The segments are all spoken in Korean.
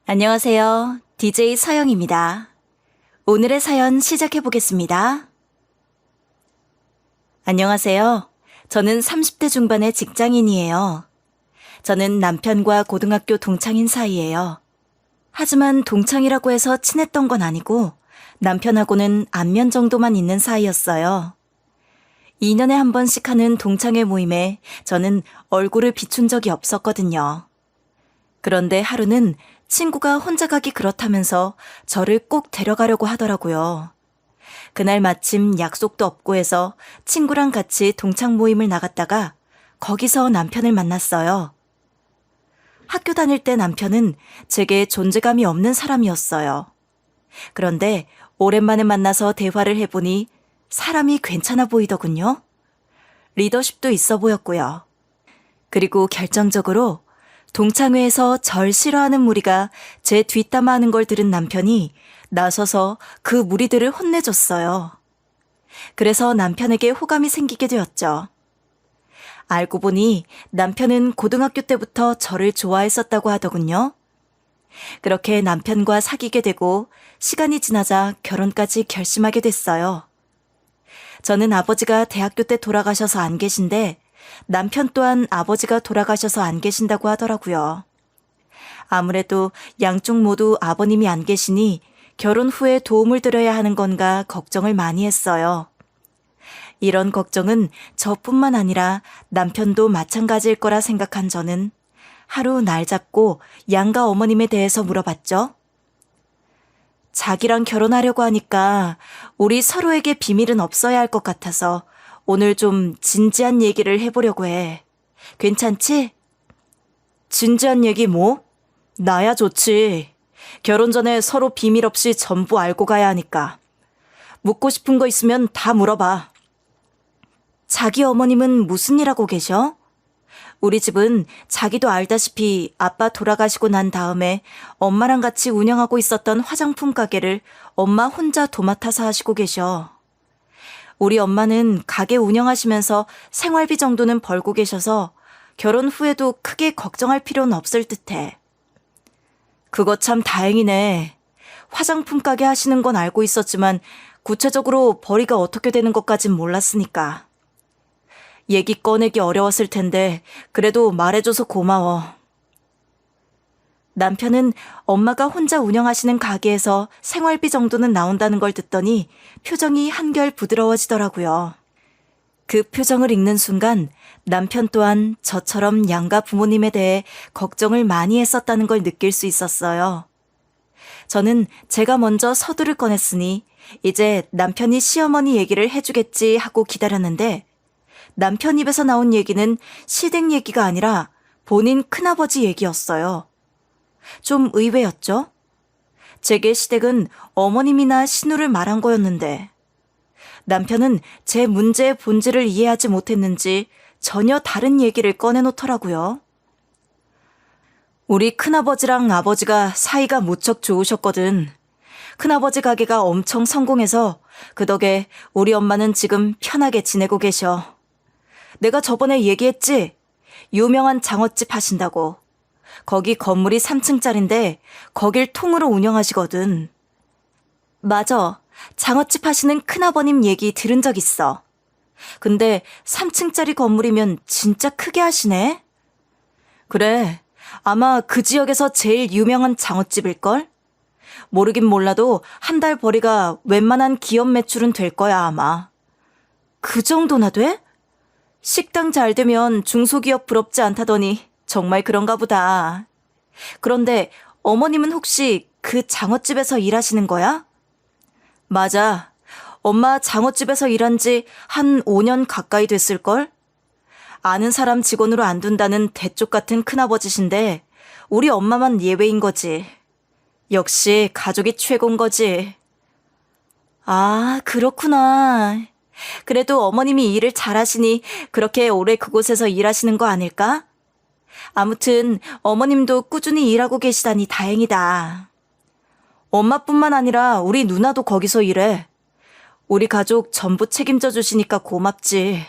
안녕하세요. DJ 서영입니다. 오늘의 사연 시작해 보겠습니다. 안녕하세요. 저는 30대 중반의 직장인이에요. 저는 남편과 고등학교 동창인 사이예요. 하지만 동창이라고 해서 친했던 건 아니고 남편하고는 안면 정도만 있는 사이였어요. 2년에 한 번씩 하는 동창회 모임에 저는 얼굴을 비춘 적이 없었거든요. 그런데 하루는 친구가 혼자 가기 그렇다면서 저를 꼭 데려가려고 하더라고요. 그날 마침 약속도 없고 해서 친구랑 같이 동창 모임을 나갔다가 거기서 남편을 만났어요. 학교 다닐 때 남편은 제게 존재감이 없는 사람이었어요. 그런데 오랜만에 만나서 대화를 해보니 사람이 괜찮아 보이더군요. 리더십도 있어 보였고요. 그리고 결정적으로 동창회에서 절 싫어하는 무리가 제 뒷담화하는 걸 들은 남편이 나서서 그 무리들을 혼내줬어요. 그래서 남편에게 호감이 생기게 되었죠. 알고 보니 남편은 고등학교 때부터 저를 좋아했었다고 하더군요. 그렇게 남편과 사귀게 되고 시간이 지나자 결혼까지 결심하게 됐어요. 저는 아버지가 대학교 때 돌아가셔서 안 계신데 남편 또한 아버지가 돌아가셔서 안 계신다고 하더라고요. 아무래도 양쪽 모두 아버님이 안 계시니 결혼 후에 도움을 드려야 하는 건가 걱정을 많이 했어요. 이런 걱정은 저뿐만 아니라 남편도 마찬가지일 거라 생각한 저는 하루 날 잡고 양가 어머님에 대해서 물어봤죠. 자기랑 결혼하려고 하니까 우리 서로에게 비밀은 없어야 할 것 같아서 오늘 좀 진지한 얘기를 해보려고 해. 괜찮지? 진지한 얘기 뭐? 나야 좋지. 결혼 전에 서로 비밀 없이 전부 알고 가야 하니까. 묻고 싶은 거 있으면 다 물어봐. 자기 어머님은 무슨 일 하고 계셔? 우리 집은 자기도 알다시피 아빠 돌아가시고 난 다음에 엄마랑 같이 운영하고 있었던 화장품 가게를 엄마 혼자 도맡아서 하시고 계셔. 우리 엄마는 가게 운영하시면서 생활비 정도는 벌고 계셔서 결혼 후에도 크게 걱정할 필요는 없을 듯해. 그거 참 다행이네. 화장품 가게 하시는 건 알고 있었지만 구체적으로 벌이가 어떻게 되는 것까진 몰랐으니까. 얘기 꺼내기 어려웠을 텐데 그래도 말해줘서 고마워. 남편은 엄마가 혼자 운영하시는 가게에서 생활비 정도는 나온다는 걸 듣더니 표정이 한결 부드러워지더라고요. 그 표정을 읽는 순간 남편 또한 저처럼 양가 부모님에 대해 걱정을 많이 했었다는 걸 느낄 수 있었어요. 저는 제가 먼저 서두를 꺼냈으니 이제 남편이 시어머니 얘기를 해주겠지 하고 기다렸는데 남편 입에서 나온 얘기는 시댁 얘기가 아니라 본인 큰아버지 얘기였어요. 좀 의외였죠? 제게 시댁은 어머님이나 신우를 말한 거였는데 남편은 제 문제의 본질을 이해하지 못했는지 전혀 다른 얘기를 꺼내놓더라고요. 우리 큰아버지랑 아버지가 사이가 무척 좋으셨거든. 큰아버지 가게가 엄청 성공해서 그 덕에 우리 엄마는 지금 편하게 지내고 계셔. 내가 저번에 얘기했지? 유명한 장어집 하신다고. 거기 건물이 3층짜린데 거길 통으로 운영하시거든. 맞아. 장어집 하시는 큰아버님 얘기 들은 적 있어. 근데 3층짜리 건물이면 진짜 크게 하시네? 그래. 아마 그 지역에서 제일 유명한 장어집일걸? 모르긴 몰라도 한 달 벌이가 웬만한 기업 매출은 될 거야 아마. 그 정도나 돼? 식당 잘 되면 중소기업 부럽지 않다더니 정말 그런가 보다. 그런데 어머님은 혹시 그 장어집에서 일하시는 거야? 맞아. 엄마 장어집에서 일한 지 한 5년 가까이 됐을걸? 아는 사람 직원으로 안 둔다는 대쪽 같은 큰아버지신데 우리 엄마만 예외인 거지. 역시 가족이 최고인 거지. 아, 그렇구나. 그래도 어머님이 일을 잘하시니 그렇게 오래 그곳에서 일하시는 거 아닐까? 아무튼 어머님도 꾸준히 일하고 계시다니 다행이다. 엄마뿐만 아니라 우리 누나도 거기서 일해. 우리 가족 전부 책임져 주시니까 고맙지.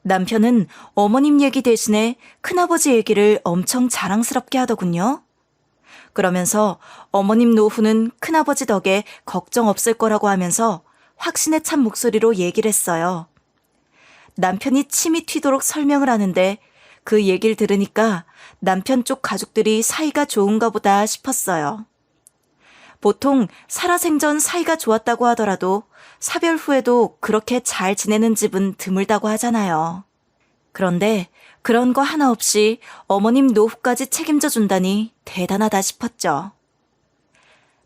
남편은 어머님 얘기 대신에 큰아버지 얘기를 엄청 자랑스럽게 하더군요. 그러면서 어머님 노후는 큰아버지 덕에 걱정 없을 거라고 하면서 확신에 찬 목소리로 얘기를 했어요. 남편이 침이 튀도록 설명을 하는데 그 얘기를 들으니까 남편 쪽 가족들이 사이가 좋은가 보다 싶었어요. 보통 살아생전 사이가 좋았다고 하더라도 사별 후에도 그렇게 잘 지내는 집은 드물다고 하잖아요. 그런데 그런 거 하나 없이 어머님 노후까지 책임져 준다니 대단하다 싶었죠.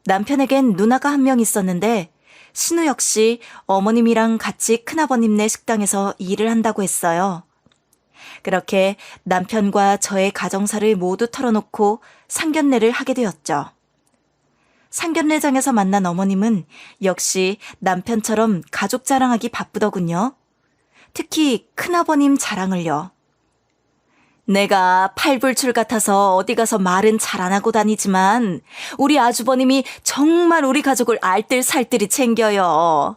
남편에겐 누나가 한 명 있었는데 신우 역시 어머님이랑 같이 큰아버님네 식당에서 일을 한다고 했어요. 그렇게 남편과 저의 가정사를 모두 털어놓고 상견례를 하게 되었죠. 상견례장에서 만난 어머님은 역시 남편처럼 가족 자랑하기 바쁘더군요. 특히 큰아버님 자랑을요. 내가 팔불출 같아서 어디 가서 말은 잘 안 하고 다니지만 우리 아주버님이 정말 우리 가족을 알뜰살뜰히 챙겨요.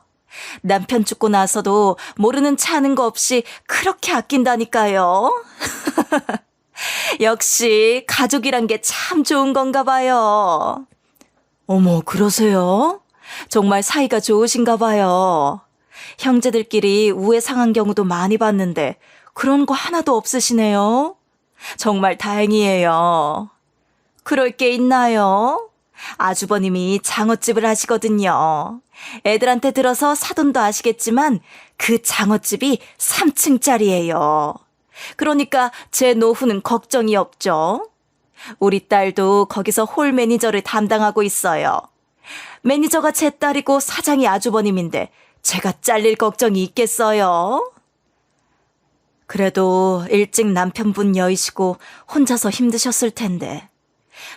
남편 죽고 나서도 모르는 체 하는 거 없이 그렇게 아낀다니까요. 역시 가족이란 게 참 좋은 건가 봐요. 어머, 그러세요? 정말 사이가 좋으신가 봐요. 형제들끼리 우애 상한 경우도 많이 봤는데 그런 거 하나도 없으시네요. 정말 다행이에요. 그럴 게 있나요? 아주버님이 장어집을 하시거든요. 애들한테 들어서 사돈도 아시겠지만 그 장어집이 3층짜리예요. 그러니까 제 노후는 걱정이 없죠. 우리 딸도 거기서 홀 매니저를 담당하고 있어요. 매니저가 제 딸이고 사장이 아주버님인데 제가 잘릴 걱정이 있겠어요? 그래도 일찍 남편분 여의시고 혼자서 힘드셨을 텐데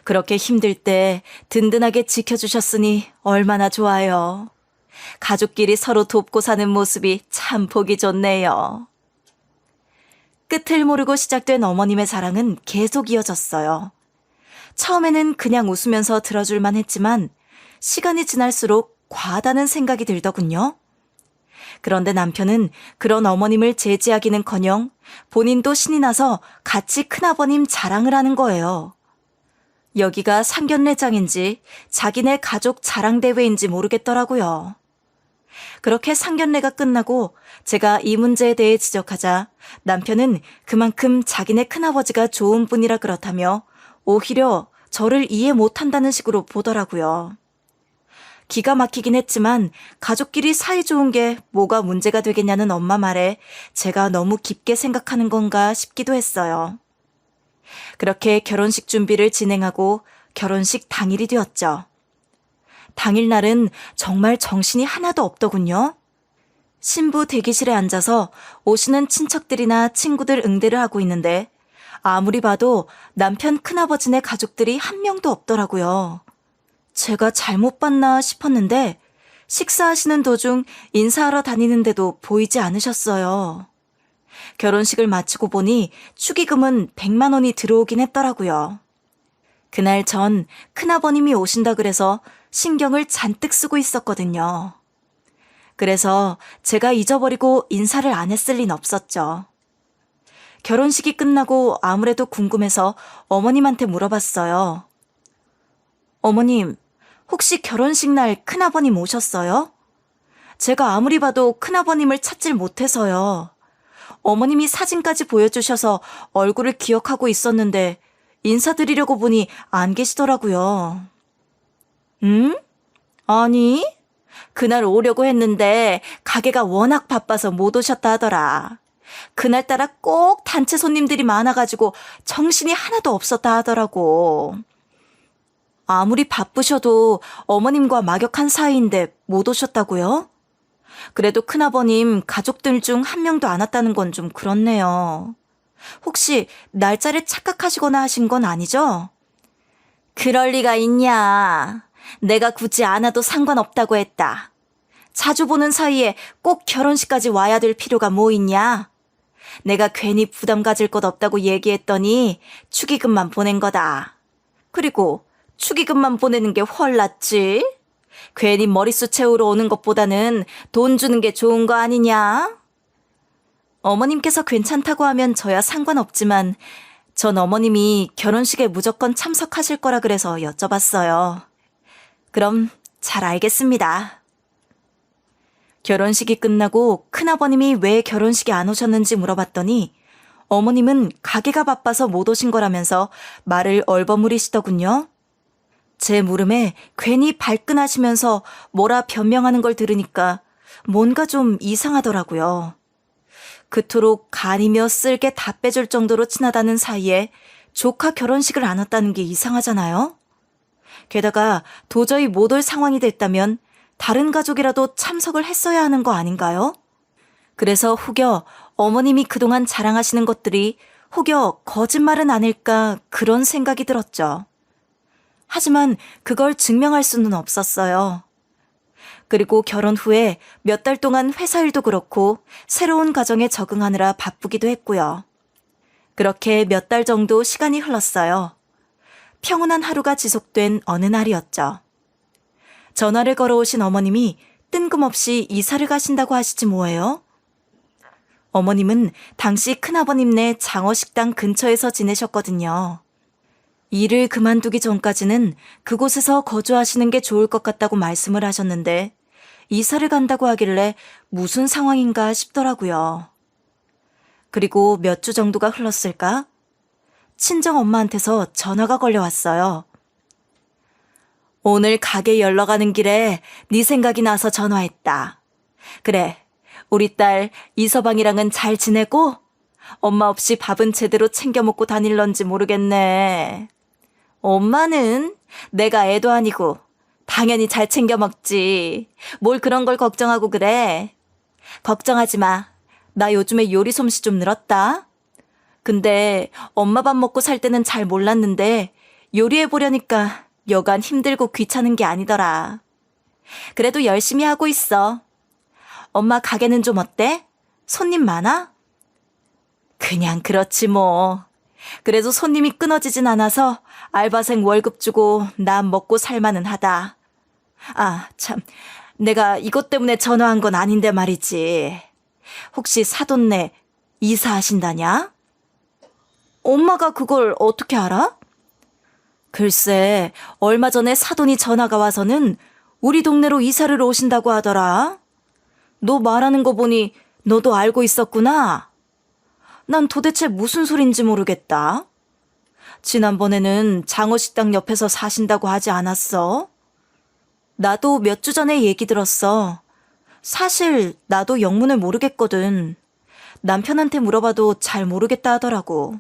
그렇게 힘들 때 든든하게 지켜주셨으니 얼마나 좋아요. 가족끼리 서로 돕고 사는 모습이 참 보기 좋네요. 끝을 모르고 시작된 어머님의 자랑은 계속 이어졌어요. 처음에는 그냥 웃으면서 들어줄만 했지만 시간이 지날수록 과하다는 생각이 들더군요. 그런데 남편은 그런 어머님을 제지하기는커녕 본인도 신이 나서 같이 큰아버님 자랑을 하는 거예요. 여기가 상견례장인지 자기네 가족 자랑대회인지 모르겠더라고요. 그렇게 상견례가 끝나고 제가 이 문제에 대해 지적하자 남편은 그만큼 자기네 큰아버지가 좋은 분이라 그렇다며 오히려 저를 이해 못한다는 식으로 보더라고요. 기가 막히긴 했지만 가족끼리 사이 좋은 게 뭐가 문제가 되겠냐는 엄마 말에 제가 너무 깊게 생각하는 건가 싶기도 했어요. 그렇게 결혼식 준비를 진행하고 결혼식 당일이 되었죠. 당일날은 정말 정신이 하나도 없더군요. 신부 대기실에 앉아서 오시는 친척들이나 친구들 응대를 하고 있는데 아무리 봐도 남편 큰아버지네 가족들이 한 명도 없더라고요. 제가 잘못 봤나 싶었는데 식사하시는 도중 인사하러 다니는데도 보이지 않으셨어요. 결혼식을 마치고 보니 축의금은 100만 원이 들어오긴 했더라고요. 그날 전 큰아버님이 오신다 그래서 신경을 잔뜩 쓰고 있었거든요. 그래서 제가 잊어버리고 인사를 안 했을 리는 없었죠. 결혼식이 끝나고 아무래도 궁금해서 어머님한테 물어봤어요. 어머님, 혹시 결혼식 날 큰아버님 오셨어요? 제가 아무리 봐도 큰아버님을 찾질 못해서요. 어머님이 사진까지 보여주셔서 얼굴을 기억하고 있었는데 인사드리려고 보니 안 계시더라고요. 응? 아니, 그날 오려고 했는데 가게가 워낙 바빠서 못 오셨다 하더라. 그날따라 꼭 단체 손님들이 많아가지고 정신이 하나도 없었다 하더라고. 아무리 바쁘셔도 어머님과 막역한 사이인데 못 오셨다고요? 그래도 큰아버님 가족들 중 한 명도 안 왔다는 건 좀 그렇네요. 혹시 날짜를 착각하시거나 하신 건 아니죠? 그럴 리가 있냐. 내가 굳이 안 와도 상관없다고 했다. 자주 보는 사이에 꼭 결혼식까지 와야 될 필요가 뭐 있냐? 내가 괜히 부담 가질 것 없다고 얘기했더니 축의금만 보낸 거다. 그리고 축의금만 보내는 게 훨 낫지? 괜히 머릿수 채우러 오는 것보다는 돈 주는 게 좋은 거 아니냐? 어머님께서 괜찮다고 하면 저야 상관없지만 전 어머님이 결혼식에 무조건 참석하실 거라 그래서 여쭤봤어요. 그럼 잘 알겠습니다. 결혼식이 끝나고 큰아버님이 왜 결혼식에 안 오셨는지 물어봤더니 어머님은 가게가 바빠서 못 오신 거라면서 말을 얼버무리시더군요. 제 물음에 괜히 발끈하시면서 뭐라 변명하는 걸 들으니까 뭔가 좀 이상하더라고요. 그토록 간이며 쓸게 다 빼줄 정도로 친하다는 사이에 조카 결혼식을 안 왔다는 게 이상하잖아요. 게다가 도저히 못 올 상황이 됐다면 다른 가족이라도 참석을 했어야 하는 거 아닌가요? 그래서 혹여 어머님이 그동안 자랑하시는 것들이 혹여 거짓말은 아닐까 그런 생각이 들었죠. 하지만 그걸 증명할 수는 없었어요. 그리고 결혼 후에 몇 달 동안 회사 일도 그렇고 새로운 가정에 적응하느라 바쁘기도 했고요. 그렇게 몇 달 정도 시간이 흘렀어요. 평온한 하루가 지속된 어느 날이었죠. 전화를 걸어오신 어머님이 뜬금없이 이사를 가신다고 하시지 뭐예요? 어머님은 당시 큰아버님네 장어식당 근처에서 지내셨거든요. 일을 그만두기 전까지는 그곳에서 거주하시는 게 좋을 것 같다고 말씀을 하셨는데 이사를 간다고 하길래 무슨 상황인가 싶더라고요. 그리고 몇 주 정도가 흘렀을까? 친정 엄마한테서 전화가 걸려왔어요. 오늘 가게 열러 가는 길에 네 생각이 나서 전화했다. 그래, 우리 딸 이서방이랑은 잘 지내고? 엄마 없이 밥은 제대로 챙겨 먹고 다닐런지 모르겠네. 엄마는 내가 애도 아니고 당연히 잘 챙겨 먹지. 뭘 그런 걸 걱정하고 그래. 걱정하지 마. 나 요즘에 요리 솜씨 좀 늘었다. 근데 엄마 밥 먹고 살 때는 잘 몰랐는데 요리해보려니까 여간 힘들고 귀찮은 게 아니더라. 그래도 열심히 하고 있어. 엄마 가게는 좀 어때? 손님 많아? 그냥 그렇지 뭐. 그래도 손님이 끊어지진 않아서 알바생 월급 주고 나 먹고 살만은 하다. 아, 참. 내가 이것 때문에 전화한 건 아닌데 말이지. 혹시 사돈네 이사하신다냐? 엄마가 그걸 어떻게 알아? 글쎄, 얼마 전에 사돈이 전화가 와서는 우리 동네로 이사를 오신다고 하더라. 너 말하는 거 보니 너도 알고 있었구나. 난 도대체 무슨 소린지 모르겠다. 지난번에는 장어식당 옆에서 사신다고 하지 않았어? 나도 몇 주 전에 얘기 들었어. 사실 나도 영문을 모르겠거든. 남편한테 물어봐도 잘 모르겠다 하더라고.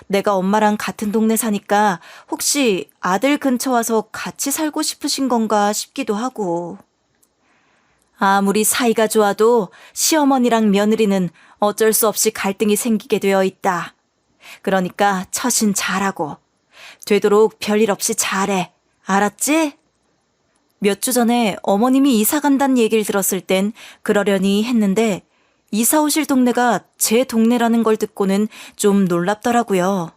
내가 엄마랑 같은 동네 사니까 혹시 아들 근처 와서 같이 살고 싶으신 건가 싶기도 하고. 아무리 사이가 좋아도 시어머니랑 며느리는 어쩔 수 없이 갈등이 생기게 되어 있다. 그러니까 처신 잘하고 되도록 별일 없이 잘해. 알았지? 몇 주 전에 어머님이 이사 간다는 얘기를 들었을 땐 그러려니 했는데 이사 오실 동네가 제 동네라는 걸 듣고는 좀 놀랍더라고요.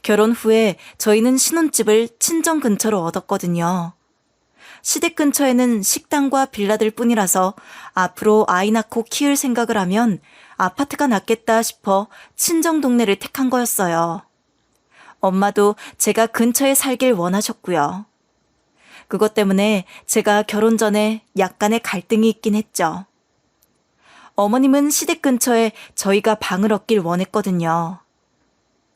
결혼 후에 저희는 신혼집을 친정 근처로 얻었거든요. 시댁 근처에는 식당과 빌라들 뿐이라서 앞으로 아이 낳고 키울 생각을 하면 아파트가 낫겠다 싶어 친정 동네를 택한 거였어요. 엄마도 제가 근처에 살길 원하셨고요. 그것 때문에 제가 결혼 전에 약간의 갈등이 있긴 했죠. 어머님은 시댁 근처에 저희가 방을 얻길 원했거든요.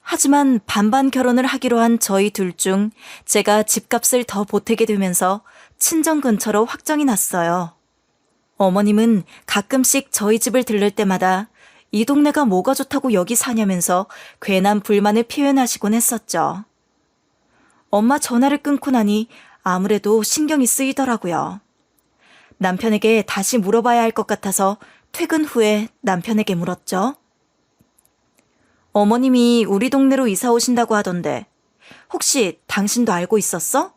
하지만 반반 결혼을 하기로 한 저희 둘 중 제가 집값을 더 보태게 되면서 친정 근처로 확정이 났어요. 어머님은 가끔씩 저희 집을 들를 때마다 이 동네가 뭐가 좋다고 여기 사냐면서 괜한 불만을 표현하시곤 했었죠. 엄마 전화를 끊고 나니 아무래도 신경이 쓰이더라고요. 남편에게 다시 물어봐야 할 것 같아서 퇴근 후에 남편에게 물었죠. 어머님이 우리 동네로 이사 오신다고 하던데 혹시 당신도 알고 있었어?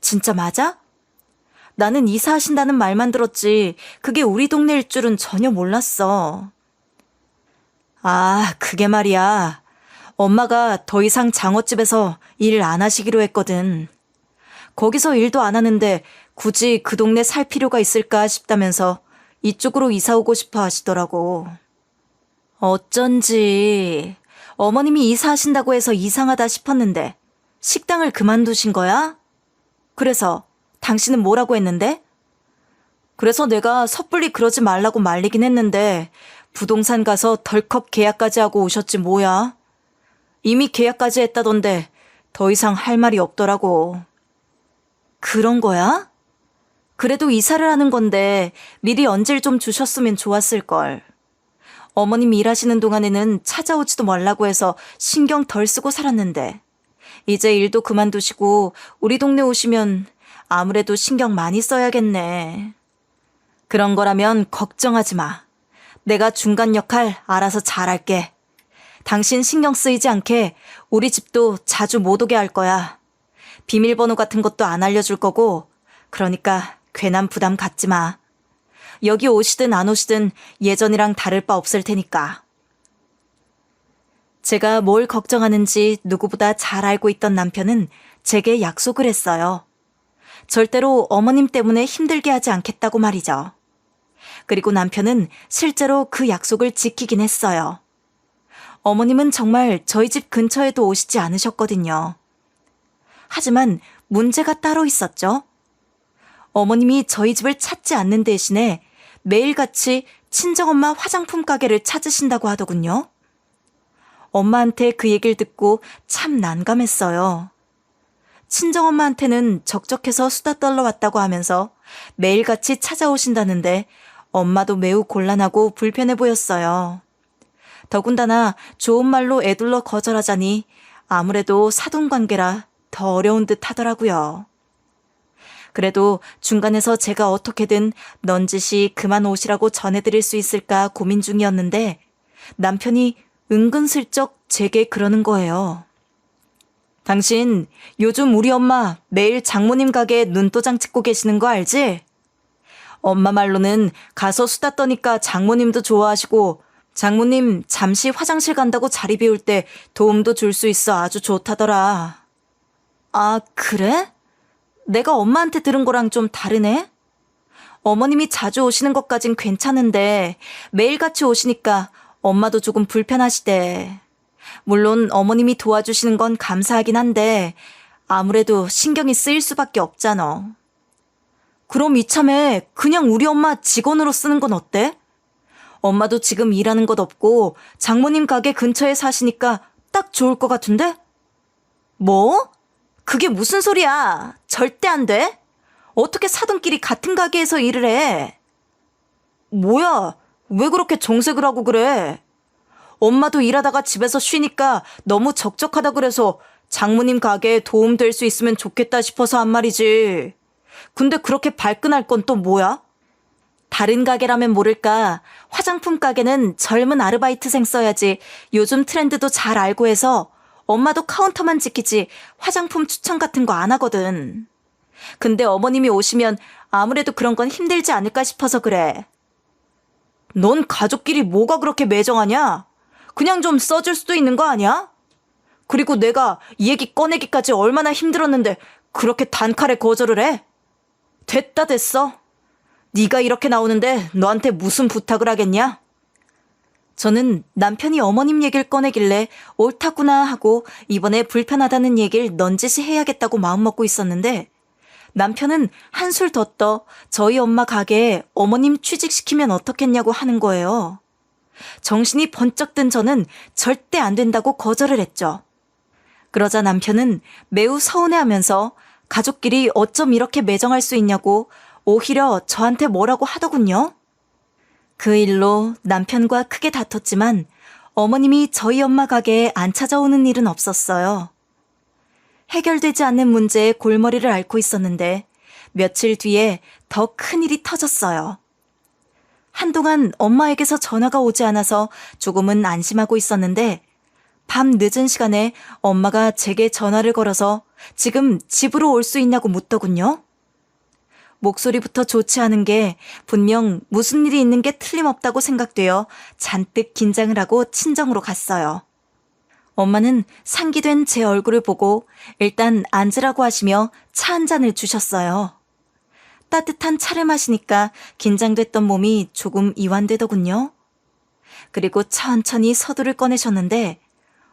진짜 맞아? 나는 이사하신다는 말만 들었지 그게 우리 동네일 줄은 전혀 몰랐어. 아, 그게 말이야. 엄마가 더 이상 장어집에서 일 안 하시기로 했거든. 거기서 일도 안 하는데 굳이 그 동네 살 필요가 있을까 싶다면서 이쪽으로 이사 오고 싶어 하시더라고. 어쩐지 어머님이 이사하신다고 해서 이상하다 싶었는데 식당을 그만두신 거야? 그래서 당신은 뭐라고 했는데? 그래서 내가 섣불리 그러지 말라고 말리긴 했는데 부동산 가서 덜컥 계약까지 하고 오셨지 뭐야. 이미 계약까지 했다던데 더 이상 할 말이 없더라고. 그런 거야? 그래도 이사를 하는 건데 미리 언질 좀 주셨으면 좋았을걸. 어머님 일하시는 동안에는 찾아오지도 말라고 해서 신경 덜 쓰고 살았는데 이제 일도 그만두시고 우리 동네 오시면 아무래도 신경 많이 써야겠네. 그런 거라면 걱정하지 마. 내가 중간 역할 알아서 잘할게. 당신 신경 쓰이지 않게 우리 집도 자주 못 오게 할 거야. 비밀번호 같은 것도 안 알려줄 거고 그러니까 괜한 부담 갖지 마. 여기 오시든 안 오시든 예전이랑 다를 바 없을 테니까. 제가 뭘 걱정하는지 누구보다 잘 알고 있던 남편은 제게 약속을 했어요. 절대로 어머님 때문에 힘들게 하지 않겠다고 말이죠. 그리고 남편은 실제로 그 약속을 지키긴 했어요. 어머님은 정말 저희 집 근처에도 오시지 않으셨거든요. 하지만 문제가 따로 있었죠. 어머님이 저희 집을 찾지 않는 대신에 매일같이 친정엄마 화장품 가게를 찾으신다고 하더군요. 엄마한테 그 얘기를 듣고 참 난감했어요. 친정엄마한테는 적적해서 수다 떨러 왔다고 하면서 매일같이 찾아오신다는데 엄마도 매우 곤란하고 불편해 보였어요. 더군다나 좋은 말로 애둘러 거절하자니 아무래도 사돈관계라 더 어려운 듯 하더라고요. 그래도 중간에서 제가 어떻게든 넌지시 그만 오시라고 전해드릴 수 있을까 고민 중이었는데 남편이 은근슬쩍 제게 그러는 거예요. 당신 요즘 우리 엄마 매일 장모님 가게에 눈도장 찍고 계시는 거 알지? 엄마 말로는 가서 수다 떠니까 장모님도 좋아하시고 장모님 잠시 화장실 간다고 자리 비울 때 도움도 줄 수 있어 아주 좋다더라. 아, 그래? 내가 엄마한테 들은 거랑 좀 다르네? 어머님이 자주 오시는 것까진 괜찮은데 매일같이 오시니까 엄마도 조금 불편하시대. 물론 어머님이 도와주시는 건 감사하긴 한데 아무래도 신경이 쓰일 수밖에 없잖아. 그럼 이참에 그냥 우리 엄마 직원으로 쓰는 건 어때? 엄마도 지금 일하는 것 없고 장모님 가게 근처에 사시니까 딱 좋을 것 같은데? 뭐? 그게 무슨 소리야? 절대 안 돼. 어떻게 사돈끼리 같은 가게에서 일을 해? 뭐야? 왜 그렇게 정색을 하고 그래? 엄마도 일하다가 집에서 쉬니까 너무 적적하다 그래서 장모님 가게에 도움될 수 있으면 좋겠다 싶어서 한 말이지. 근데 그렇게 발끈할 건 또 뭐야? 다른 가게라면 모를까 화장품 가게는 젊은 아르바이트생 써야지 요즘 트렌드도 잘 알고 해서 엄마도 카운터만 지키지 화장품 추천 같은 거 안 하거든. 근데 어머님이 오시면 아무래도 그런 건 힘들지 않을까 싶어서 그래. 넌 가족끼리 뭐가 그렇게 매정하냐? 그냥 좀 써줄 수도 있는 거 아니야? 그리고 내가 이 얘기 꺼내기까지 얼마나 힘들었는데 그렇게 단칼에 거절을 해? 됐다 됐어. 네가 이렇게 나오는데 너한테 무슨 부탁을 하겠냐? 저는 남편이 어머님 얘기를 꺼내길래 옳다구나 하고 이번에 불편하다는 얘기를 넌지시 해야겠다고 마음먹고 있었는데 남편은 한술 더 떠 저희 엄마 가게에 어머님 취직시키면 어떻겠냐고 하는 거예요. 정신이 번쩍 든 저는 절대 안 된다고 거절을 했죠. 그러자 남편은 매우 서운해하면서 가족끼리 어쩜 이렇게 매정할 수 있냐고 오히려 저한테 뭐라고 하더군요. 그 일로 남편과 크게 다퉜지만 어머님이 저희 엄마 가게에 안 찾아오는 일은 없었어요. 해결되지 않는 문제에 골머리를 앓고 있었는데 며칠 뒤에 더 큰 일이 터졌어요. 한동안 엄마에게서 전화가 오지 않아서 조금은 안심하고 있었는데 밤 늦은 시간에 엄마가 제게 전화를 걸어서 지금 집으로 올 수 있냐고 묻더군요. 목소리부터 좋지 않은 게 분명 무슨 일이 있는 게 틀림없다고 생각되어 잔뜩 긴장을 하고 친정으로 갔어요. 엄마는 상기된 제 얼굴을 보고 일단 앉으라고 하시며 차 한 잔을 주셨어요. 따뜻한 차를 마시니까 긴장됐던 몸이 조금 이완되더군요. 그리고 천천히 서두를 꺼내셨는데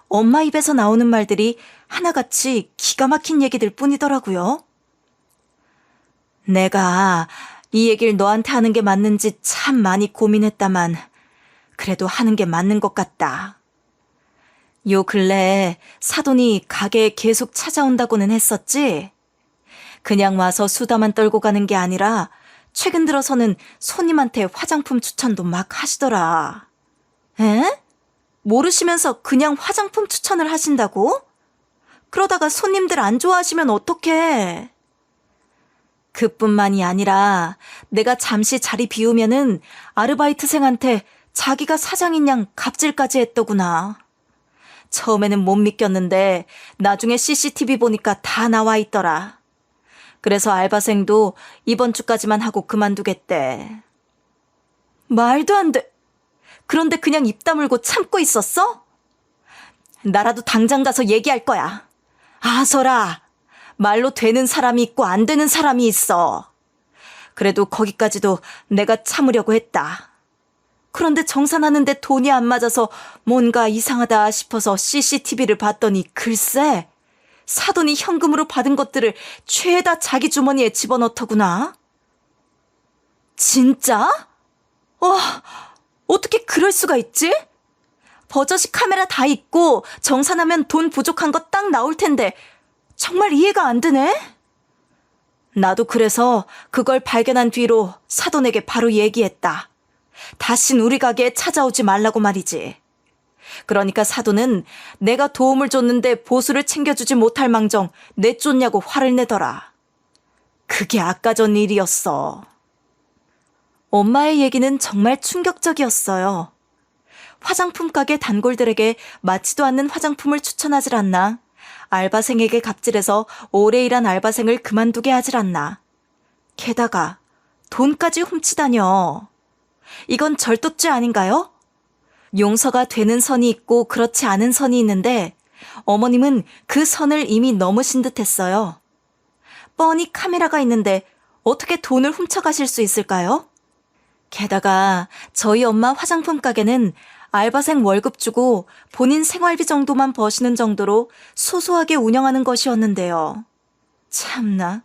엄마 입에서 나오는 말들이 하나같이 기가 막힌 얘기들 뿐이더라고요. 내가 이 얘기를 너한테 하는 게 맞는지 참 많이 고민했다만 그래도 하는 게 맞는 것 같다. 요 근래에 사돈이 가게에 계속 찾아온다고는 했었지? 그냥 와서 수다만 떨고 가는 게 아니라 최근 들어서는 손님한테 화장품 추천도 막 하시더라. 에? 모르시면서 그냥 화장품 추천을 하신다고? 그러다가 손님들 안 좋아하시면 어떡해? 그뿐만이 아니라 내가 잠시 자리 비우면은 아르바이트생한테 자기가 사장인 양 갑질까지 했더구나. 처음에는 못 믿겼는데 나중에 CCTV 보니까 다 나와 있더라. 그래서 알바생도 이번 주까지만 하고 그만두겠대. 말도 안 돼. 그런데 그냥 입 다물고 참고 있었어? 나라도 당장 가서 얘기할 거야. 아서라, 말로 되는 사람이 있고 안 되는 사람이 있어. 그래도 거기까지도 내가 참으려고 했다. 그런데 정산하는데 돈이 안 맞아서 뭔가 이상하다 싶어서 CCTV를 봤더니 글쎄, 사돈이 현금으로 받은 것들을 죄다 자기 주머니에 집어넣더구나. 진짜? 어떻게 그럴 수가 있지? 버젓이 카메라 다 있고 정산하면 돈 부족한 거 딱 나올 텐데 정말 이해가 안 되네? 나도 그래서 그걸 발견한 뒤로 사돈에게 바로 얘기했다. 다신 우리 가게에 찾아오지 말라고 말이지. 그러니까 사돈은 내가 도움을 줬는데 보수를 챙겨주지 못할 망정 내쫓냐고 화를 내더라. 그게 아까 전 일이었어. 엄마의 얘기는 정말 충격적이었어요. 화장품 가게 단골들에게 맞지도 않는 화장품을 추천하질 않나. 알바생에게 갑질해서 오래 일한 알바생을 그만두게 하질 않나. 게다가 돈까지 훔치다녀. 이건 절도죄 아닌가요? 용서가 되는 선이 있고 그렇지 않은 선이 있는데 어머님은 그 선을 이미 넘으신 듯했어요. 뻔히 카메라가 있는데 어떻게 돈을 훔쳐가실 수 있을까요? 게다가 저희 엄마 화장품 가게는 알바생 월급 주고 본인 생활비 정도만 버시는 정도로 소소하게 운영하는 것이었는데요. 참나,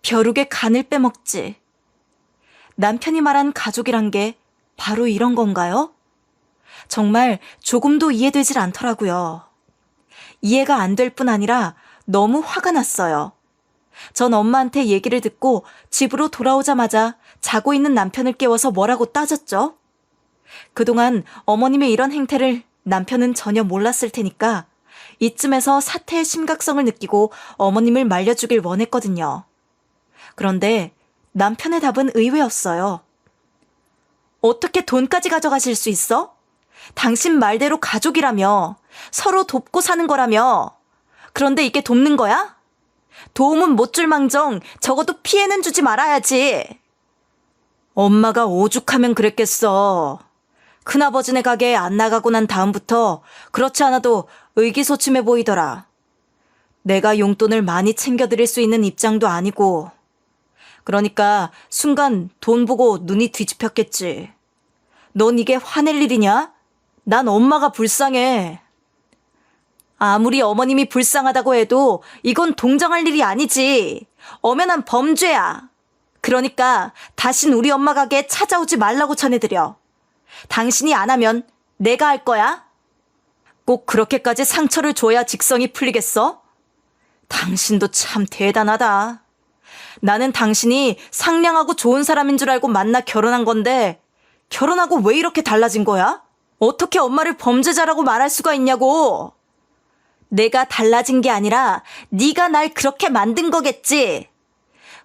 벼룩의 간을 빼먹지. 남편이 말한 가족이란 게 바로 이런 건가요? 정말 조금도 이해되질 않더라고요. 이해가 안 될 뿐 아니라 너무 화가 났어요. 전 엄마한테 얘기를 듣고 집으로 돌아오자마자 자고 있는 남편을 깨워서 뭐라고 따졌죠. 그동안 어머님의 이런 행태를 남편은 전혀 몰랐을 테니까 이쯤에서 사태의 심각성을 느끼고 어머님을 말려주길 원했거든요. 그런데 남편의 답은 의외였어요. 어떻게 돈까지 가져가실 수 있어? 당신 말대로 가족이라며, 서로 돕고 사는 거라며. 그런데 이게 돕는 거야? 도움은 못 줄 망정 적어도 피해는 주지 말아야지. 엄마가 오죽하면 그랬겠어. 큰아버지네 가게에 안 나가고 난 다음부터 그렇지 않아도 의기소침해 보이더라. 내가 용돈을 많이 챙겨드릴 수 있는 입장도 아니고. 그러니까 순간 돈 보고 눈이 뒤집혔겠지. 넌 이게 화낼 일이냐? 난 엄마가 불쌍해. 아무리 어머님이 불쌍하다고 해도 이건 동정할 일이 아니지. 엄연한 범죄야. 그러니까 다신 우리 엄마 가게에 찾아오지 말라고 전해드려. 당신이 안 하면 내가 할 거야. 꼭 그렇게까지 상처를 줘야 직성이 풀리겠어? 당신도 참 대단하다. 나는 당신이 상냥하고 좋은 사람인 줄 알고 만나 결혼한 건데 결혼하고 왜 이렇게 달라진 거야? 어떻게 엄마를 범죄자라고 말할 수가 있냐고. 내가 달라진 게 아니라 네가 날 그렇게 만든 거겠지.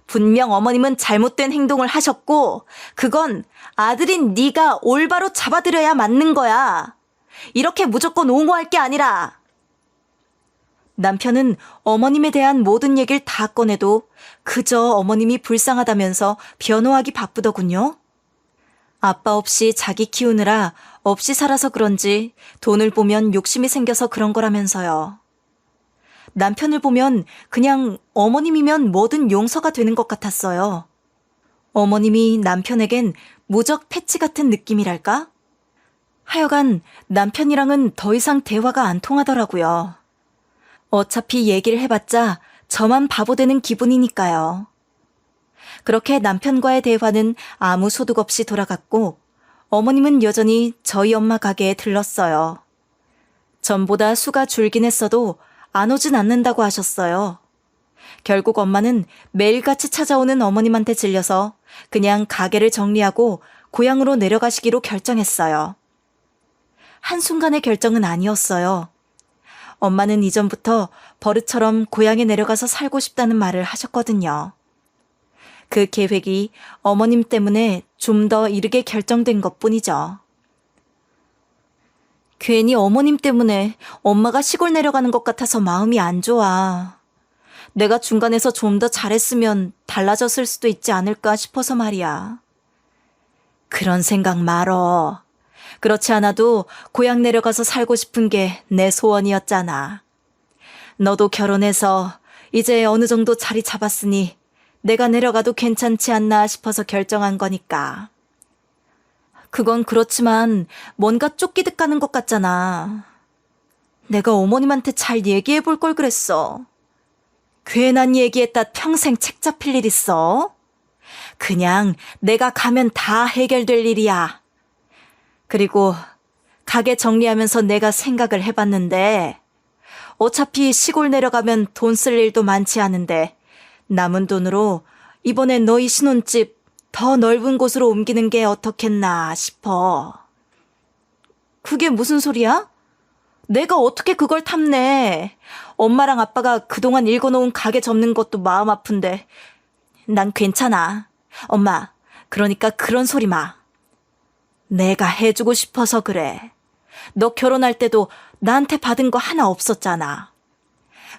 분명 어머님은 잘못된 행동을 하셨고 그건 아들인 네가 올바로 잡아들여야 맞는 거야. 이렇게 무조건 옹호할 게 아니라. 남편은 어머님에 대한 모든 얘기를 다 꺼내도 그저 어머님이 불쌍하다면서 변호하기 바쁘더군요. 아빠 없이 자기 키우느라 없이 살아서 그런지 돈을 보면 욕심이 생겨서 그런 거라면서요. 남편을 보면 그냥 어머님이면 뭐든 용서가 되는 것 같았어요. 어머님이 남편에겐 무적 패치 같은 느낌이랄까? 하여간 남편이랑은 더 이상 대화가 안 통하더라고요. 어차피 얘기를 해봤자 저만 바보 되는 기분이니까요. 그렇게 남편과의 대화는 아무 소득 없이 돌아갔고 어머님은 여전히 저희 엄마 가게에 들렀어요. 전보다 수가 줄긴 했어도 안 오진 않는다고 하셨어요. 결국 엄마는 매일같이 찾아오는 어머님한테 질려서 그냥 가게를 정리하고 고향으로 내려가시기로 결정했어요. 한순간의 결정은 아니었어요. 엄마는 이전부터 버릇처럼 고향에 내려가서 살고 싶다는 말을 하셨거든요. 그 계획이 어머님 때문에 좀 더 이르게 결정된 것뿐이죠. 괜히 어머님 때문에 엄마가 시골 내려가는 것 같아서 마음이 안 좋아. 내가 중간에서 좀 더 잘했으면 달라졌을 수도 있지 않을까 싶어서 말이야. 그런 생각 말어. 그렇지 않아도 고향 내려가서 살고 싶은 게 내 소원이었잖아. 너도 결혼해서 이제 어느 정도 자리 잡았으니 내가 내려가도 괜찮지 않나 싶어서 결정한 거니까. 그건 그렇지만 뭔가 쫓기듯 가는 것 같잖아. 내가 어머님한테 잘 얘기해 볼 걸 그랬어. 괜한 얘기했다 평생 책 잡힐 일 있어? 그냥 내가 가면 다 해결될 일이야. 그리고 가게 정리하면서 내가 생각을 해봤는데 어차피 시골 내려가면 돈 쓸 일도 많지 않은데 남은 돈으로 이번에 너희 신혼집 더 넓은 곳으로 옮기는 게 어떻겠나 싶어. 그게 무슨 소리야? 내가 어떻게 그걸 탐내. 엄마랑 아빠가 그동안 읽어놓은 가게 접는 것도 마음 아픈데 난 괜찮아. 엄마, 그러니까 그런 소리 마. 내가 해주고 싶어서 그래. 너 결혼할 때도 나한테 받은 거 하나 없었잖아.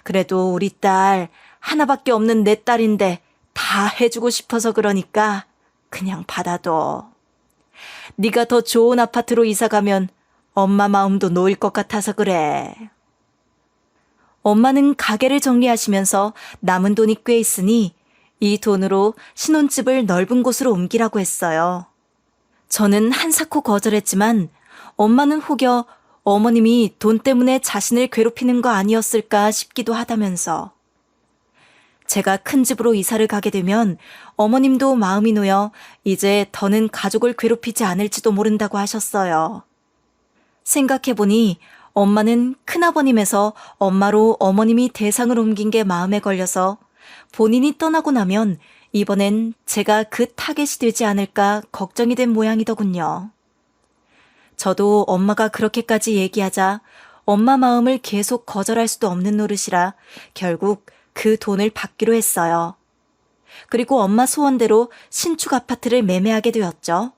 그래도 우리 딸 하나밖에 없는 내 딸인데 다 해주고 싶어서 그러니까 그냥 받아둬. 네가 더 좋은 아파트로 이사가면 엄마 마음도 놓일 것 같아서 그래. 엄마는 가게를 정리하시면서 남은 돈이 꽤 있으니 이 돈으로 신혼집을 넓은 곳으로 옮기라고 했어요. 저는 한사코 거절했지만 엄마는 혹여 어머님이 돈 때문에 자신을 괴롭히는 거 아니었을까 싶기도 하다면서 제가 큰 집으로 이사를 가게 되면 어머님도 마음이 놓여 이제 더는 가족을 괴롭히지 않을지도 모른다고 하셨어요. 생각해보니 엄마는 큰아버님에서 엄마로 어머님이 대상을 옮긴 게 마음에 걸려서 본인이 떠나고 나면 이번엔 제가 그 타겟이 되지 않을까 걱정이 된 모양이더군요. 저도 엄마가 그렇게까지 얘기하자 엄마 마음을 계속 거절할 수도 없는 노릇이라 결국 그 돈을 받기로 했어요. 그리고 엄마 소원대로 신축 아파트를 매매하게 되었죠.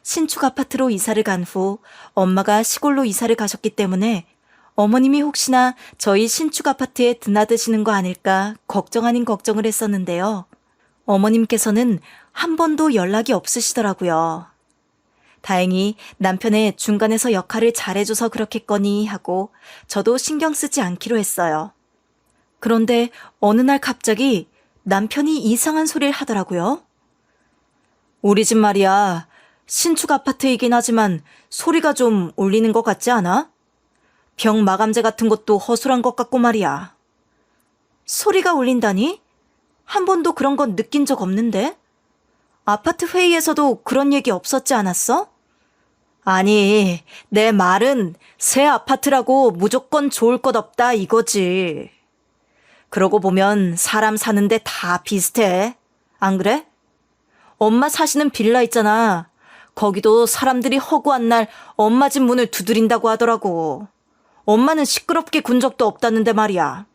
신축 아파트로 이사를 간 후 엄마가 시골로 이사를 가셨기 때문에 어머님이 혹시나 저희 신축 아파트에 드나드시는 거 아닐까 걱정 아닌 걱정을 했었는데요. 어머님께서는 한 번도 연락이 없으시더라고요. 다행히 남편의 중간에서 역할을 잘해줘서 그렇겠거니 하고 저도 신경 쓰지 않기로 했어요. 그런데 어느 날 갑자기 남편이 이상한 소리를 하더라고요. 우리 집 말이야. 신축 아파트이긴 하지만 소리가 좀 울리는 것 같지 않아? 병 마감재 같은 것도 허술한 것 같고 말이야. 소리가 울린다니? 한 번도 그런 건 느낀 적 없는데? 아파트 회의에서도 그런 얘기 없었지 않았어? 아니, 내 말은 새 아파트라고 무조건 좋을 것 없다 이거지. 그러고 보면 사람 사는데 다 비슷해. 안 그래? 엄마 사시는 빌라 있잖아. 거기도 사람들이 허구한 날 엄마 집 문을 두드린다고 하더라고. 엄마는 시끄럽게 군 적도 없다는데 말이야.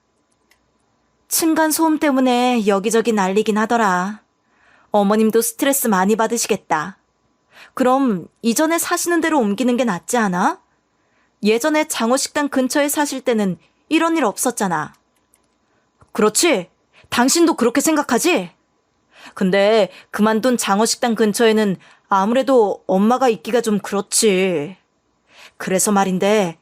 층간소음 때문에 여기저기 난리긴 하더라. 어머님도 스트레스 많이 받으시겠다. 그럼 이전에 사시는 데로 옮기는 게 낫지 않아? 예전에 장어식당 근처에 사실 때는 이런 일 없었잖아. 그렇지? 당신도 그렇게 생각하지? 근데 그만둔 장어식당 근처에는 아무래도 엄마가 있기가 좀 그렇지. 그래서 말인데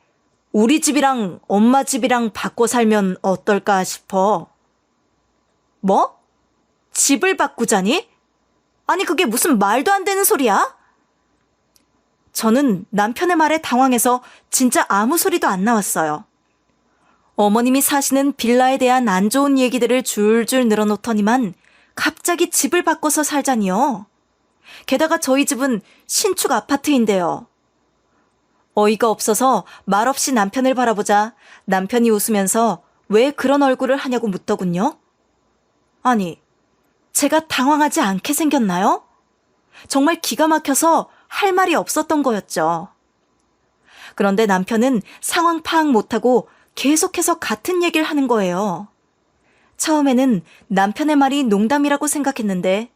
우리 집이랑 엄마 집이랑 바꿔 살면 어떨까 싶어. 뭐? 집을 바꾸자니? 아니 그게 무슨 말도 안 되는 소리야? 저는 남편의 말에 당황해서 진짜 아무 소리도 안 나왔어요. 어머님이 사시는 빌라에 대한 안 좋은 얘기들을 줄줄 늘어놓더니만 갑자기 집을 바꿔서 살자니요. 게다가 저희 집은 신축 아파트인데요. 어이가 없어서 말없이 남편을 바라보자 남편이 웃으면서 왜 그런 얼굴을 하냐고 묻더군요. 아니, 제가 당황하지 않게 생겼나요? 정말 기가 막혀서 할 말이 없었던 거였죠. 그런데 남편은 상황 파악 못하고 계속해서 같은 얘기를 하는 거예요. 처음에는 남편의 말이 농담이라고 생각했는데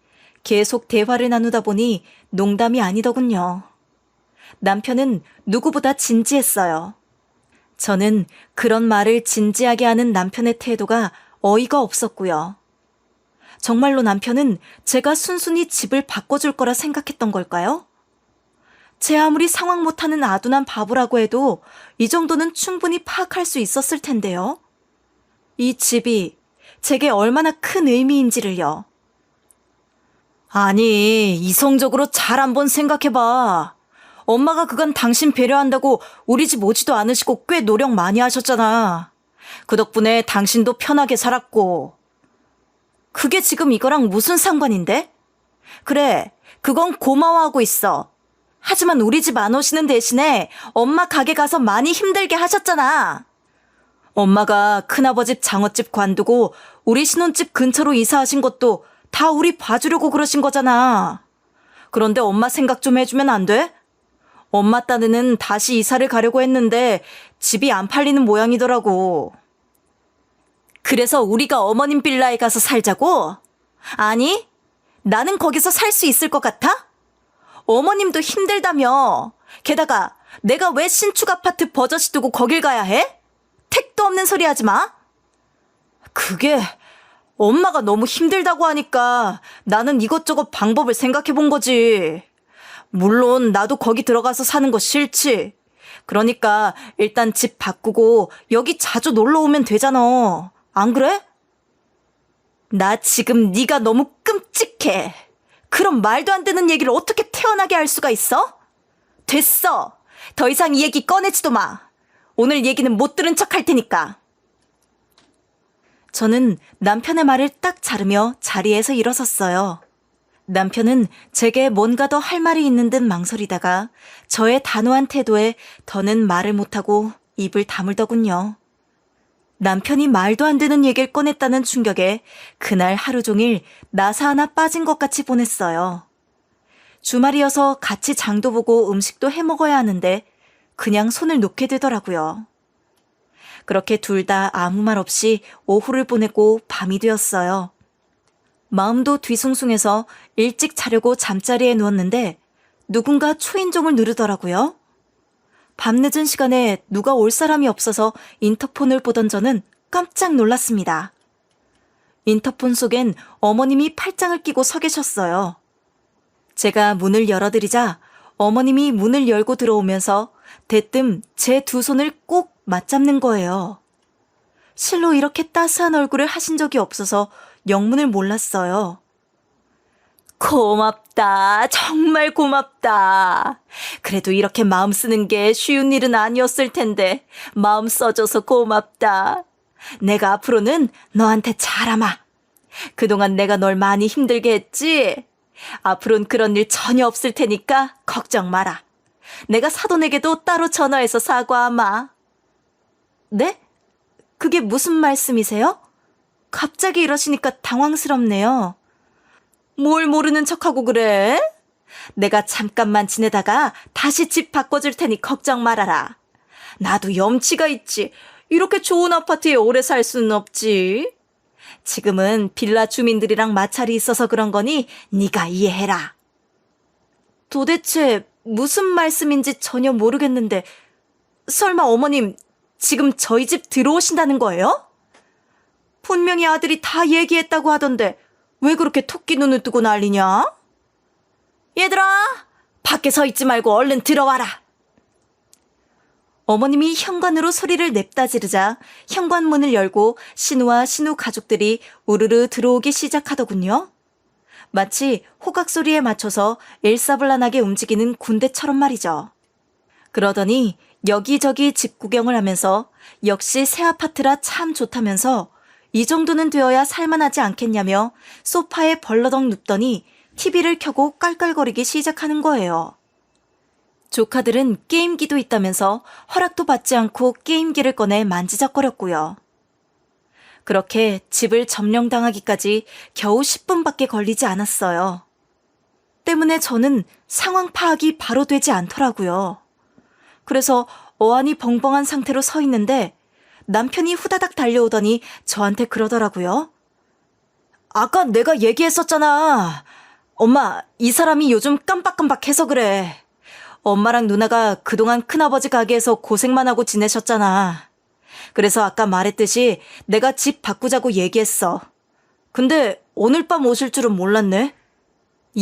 계속 대화를 나누다 보니 농담이 아니더군요. 남편은 누구보다 진지했어요. 저는 그런 말을 진지하게 하는 남편의 태도가 어이가 없었고요. 정말로 남편은 제가 순순히 집을 바꿔줄 거라 생각했던 걸까요? 제 아무리 상황 못하는 아둔한 바보라고 해도 이 정도는 충분히 파악할 수 있었을 텐데요. 이 집이 제게 얼마나 큰 의미인지를요. 아니, 이성적으로 잘 한번 생각해봐. 엄마가 그간 당신 배려한다고 우리 집 오지도 않으시고 꽤 노력 많이 하셨잖아. 그 덕분에 당신도 편하게 살았고. 그게 지금 이거랑 무슨 상관인데? 그래, 그건 고마워하고 있어. 하지만 우리 집 안 오시는 대신에 엄마 가게 가서 많이 힘들게 하셨잖아. 엄마가 큰아버집 장어집 관두고 우리 신혼집 근처로 이사하신 것도 다 우리 봐주려고 그러신 거잖아. 그런데 엄마 생각 좀 해주면 안 돼? 엄마 딴에는 다시 이사를 가려고 했는데 집이 안 팔리는 모양이더라고. 그래서 우리가 어머님 빌라에 가서 살자고? 아니, 나는 거기서 살 수 있을 것 같아? 어머님도 힘들다며. 게다가 내가 왜 신축 아파트 버젓이 두고 거길 가야 해? 택도 없는 소리 하지 마. 그게 엄마가 너무 힘들다고 하니까 나는 이것저것 방법을 생각해 본 거지. 물론 나도 거기 들어가서 사는 거 싫지. 그러니까 일단 집 바꾸고 여기 자주 놀러 오면 되잖아. 안 그래? 나 지금 네가 너무 끔찍해. 그런 말도 안 되는 얘기를 어떻게 태어나게 할 수가 있어? 됐어. 더 이상 이 얘기 꺼내지도 마. 오늘 얘기는 못 들은 척 할 테니까. 저는 남편의 말을 딱 자르며 자리에서 일어섰어요. 남편은 제게 뭔가 더 할 말이 있는 듯 망설이다가 저의 단호한 태도에 더는 말을 못하고 입을 다물더군요. 남편이 말도 안 되는 얘기를 꺼냈다는 충격에 그날 하루 종일 나사 하나 빠진 것 같이 보냈어요. 주말이어서 같이 장도 보고 음식도 해 먹어야 하는데 그냥 손을 놓게 되더라고요. 그렇게 둘 다 아무 말 없이 오후를 보내고 밤이 되었어요. 마음도 뒤숭숭해서 일찍 자려고 잠자리에 누웠는데 누군가 초인종을 누르더라고요. 밤늦은 시간에 누가 올 사람이 없어서 인터폰을 보던 저는 깜짝 놀랐습니다. 인터폰 속엔 어머님이 팔짱을 끼고 서 계셨어요. 제가 문을 열어드리자 어머님이 문을 열고 들어오면서 대뜸 제 두 손을 꼭 맞잡는 거예요. 실로 이렇게 따스한 얼굴을 하신 적이 없어서 영문을 몰랐어요. 고맙다. 정말 고맙다. 그래도 이렇게 마음 쓰는 게 쉬운 일은 아니었을 텐데 마음 써줘서 고맙다. 내가 앞으로는 너한테 잘하마. 그동안 내가 널 많이 힘들게 했지? 앞으로는 그런 일 전혀 없을 테니까 걱정 마라. 내가 사돈에게도 따로 전화해서 사과하마. 네? 그게 무슨 말씀이세요? 갑자기 이러시니까 당황스럽네요. 뭘 모르는 척하고 그래? 내가 잠깐만 지내다가 다시 집 바꿔줄 테니 걱정 말아라. 나도 염치가 있지. 이렇게 좋은 아파트에 오래 살 수는 없지. 지금은 빌라 주민들이랑 마찰이 있어서 그런 거니 네가 이해해라. 도대체 무슨 말씀인지 전혀 모르겠는데 설마 어머님 지금 저희 집 들어오신다는 거예요? 분명히 아들이 다 얘기했다고 하던데 왜 그렇게 토끼 눈을 뜨고 난리냐? 얘들아, 밖에 서 있지 말고 얼른 들어와라. 어머님이 현관으로 소리를 냅다 지르자 현관문을 열고 신우와 신우 가족들이 우르르 들어오기 시작하더군요. 마치 호각 소리에 맞춰서 일사불란하게 움직이는 군대처럼 말이죠. 그러더니 여기저기 집 구경을 하면서 역시 새 아파트라 참 좋다면서 이 정도는 되어야 살만하지 않겠냐며 소파에 벌러덩 눕더니 TV를 켜고 깔깔거리기 시작하는 거예요. 조카들은 게임기도 있다면서 허락도 받지 않고 게임기를 꺼내 만지작거렸고요. 그렇게 집을 점령당하기까지 겨우 10분밖에 걸리지 않았어요. 때문에 저는 상황 파악이 바로 되지 않더라고요. 그래서 어안이 벙벙한 상태로 서 있는데 남편이 후다닥 달려오더니 저한테 그러더라고요. 아까 내가 얘기했었잖아. 엄마, 이 사람이 요즘 깜빡깜빡해서 그래. 엄마랑 누나가 그동안 큰아버지 가게에서 고생만 하고 지내셨잖아. 그래서 아까 말했듯이 내가 집 바꾸자고 얘기했어. 근데 오늘 밤 오실 줄은 몰랐네.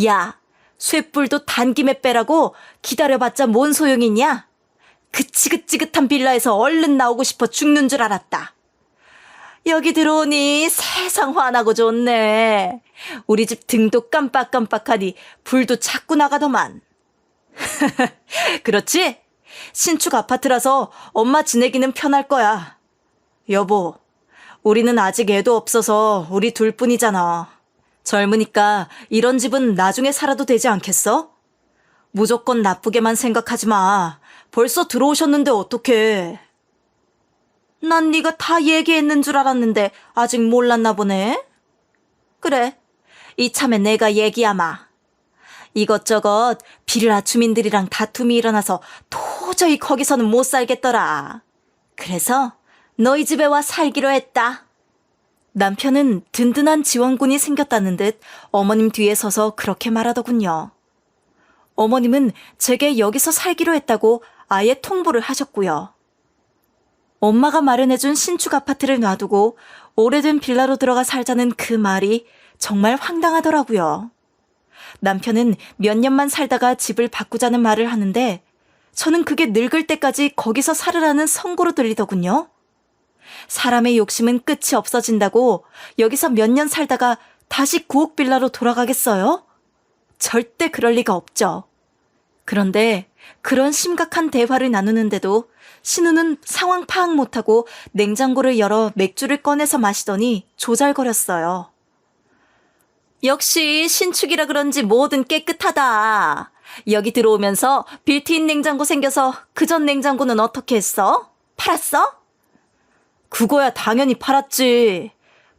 야, 쇳불도 단 김에 빼라고 기다려봤자 뭔 소용이냐? 그 지긋지긋한 빌라에서 얼른 나오고 싶어 죽는 줄 알았다. 여기 들어오니 세상 환하고 좋네. 우리 집 등도 깜빡깜빡하니 불도 자꾸 나가더만. 그렇지? 신축 아파트라서 엄마 지내기는 편할 거야. 여보, 우리는 아직 애도 없어서 우리 둘뿐이잖아. 젊으니까 이런 집은 나중에 살아도 되지 않겠어? 무조건 나쁘게만 생각하지 마. 벌써 들어오셨는데 어떡해. 난 네가 다 얘기했는 줄 알았는데 아직 몰랐나 보네. 그래, 이참에 내가 얘기하마. 이것저것 빌라 주민들이랑 다툼이 일어나서 도저히 거기서는 못 살겠더라. 그래서 너희 집에 와 살기로 했다. 남편은 든든한 지원군이 생겼다는 듯 어머님 뒤에 서서 그렇게 말하더군요. 어머님은 제게 여기서 살기로 했다고 아예 통보를 하셨고요. 엄마가 마련해준 신축 아파트를 놔두고 오래된 빌라로 들어가 살자는 그 말이 정말 황당하더라고요. 남편은 몇 년만 살다가 집을 바꾸자는 말을 하는데 저는 그게 늙을 때까지 거기서 살으라는 선고로 들리더군요. 사람의 욕심은 끝이 없어진다고 여기서 몇 년 살다가 다시 구옥 빌라로 돌아가겠어요? 절대 그럴 리가 없죠. 그런데 그런 심각한 대화를 나누는데도 신우는 상황 파악 못하고 냉장고를 열어 맥주를 꺼내서 마시더니 조잘거렸어요. 역시 신축이라 그런지 뭐든 깨끗하다. 여기 들어오면서 빌트인 냉장고 생겨서 그전 냉장고는 어떻게 했어? 팔았어? 그거야 당연히 팔았지.